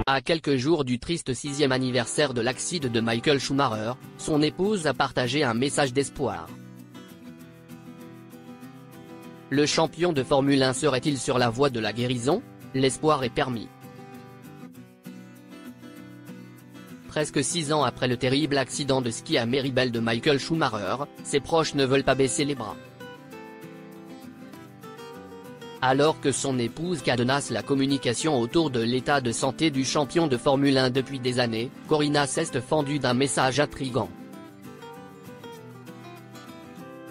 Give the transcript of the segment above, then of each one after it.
À quelques jours du triste 6e anniversaire de l'accident de Michael Schumacher, son épouse a partagé un message d'espoir. Le champion de Formule 1 serait-il sur la voie de la guérison? L'espoir est permis. Presque 6 ans après le terrible accident de ski à Méribel de Michael Schumacher, ses proches ne veulent pas baisser les bras. Alors que son épouse cadenasse la communication autour de l'état de santé du champion de Formule 1 depuis des années, Corina s'est fendue d'un message intrigant.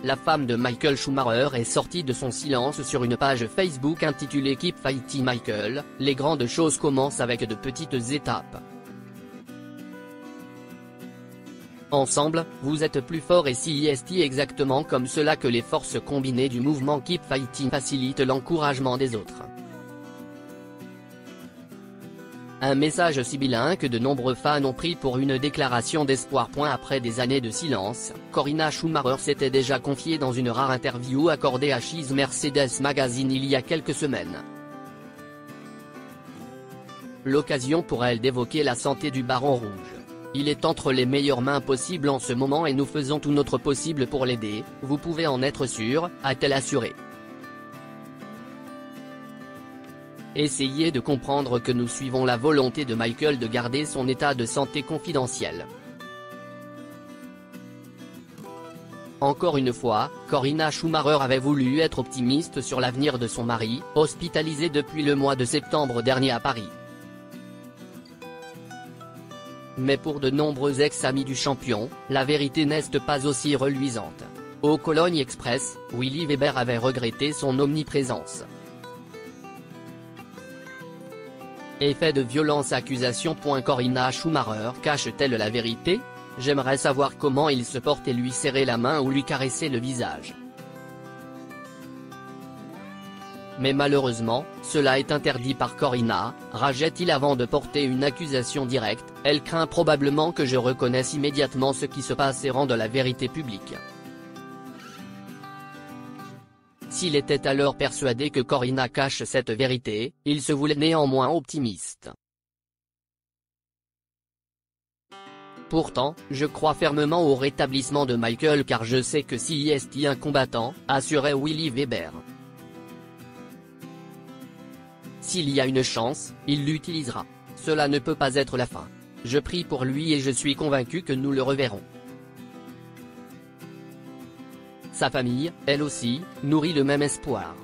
La femme de Michael Schumacher est sortie de son silence sur une page Facebook intitulée Keep Fighting Michael, les grandes choses commencent avec de petites étapes. Ensemble, vous êtes plus fort et c'est exactement comme cela que les forces combinées du mouvement Keep Fighting facilitent l'encouragement des autres. Un message sibyllin que de nombreux fans ont pris pour une déclaration d'espoir. Après des années de silence, Corina Schumacher s'était déjà confiée dans une rare interview accordée à She's Mercedes Magazine il y a quelques semaines. L'occasion pour elle d'évoquer la santé du Baron Rouge. Il est entre les meilleures mains possibles en ce moment et nous faisons tout notre possible pour l'aider, vous pouvez en être sûr, a-t-elle assuré. Essayez de comprendre que nous suivons la volonté de Michael de garder son état de santé confidentiel. Encore une fois, Corina Schumacher avait voulu être optimiste sur l'avenir de son mari, hospitalisé depuis le mois de septembre dernier à Paris. Mais pour de nombreux ex-amis du champion, la vérité n'est pas aussi reluisante. Au Cologne Express, Willy Weber avait regretté son omniprésence. Effet de violence accusation. Corina Schumacher cache-t-elle la vérité? J'aimerais savoir comment il se porte et lui serrer la main ou lui caresser le visage. Mais malheureusement, cela est interdit par Corina, rageait-il avant de porter une accusation directe, elle craint probablement que je reconnaisse immédiatement ce qui se passe et rende la vérité publique. S'il était alors persuadé que Corina cache cette vérité, il se voulait néanmoins optimiste. Pourtant, je crois fermement au rétablissement de Michael car je sais que s'il est un combattant, assurait Willy Weber. S'il y a une chance, il l'utilisera. Cela ne peut pas être la fin. Je prie pour lui et je suis convaincu que nous le reverrons. Sa famille, elle aussi, nourrit le même espoir.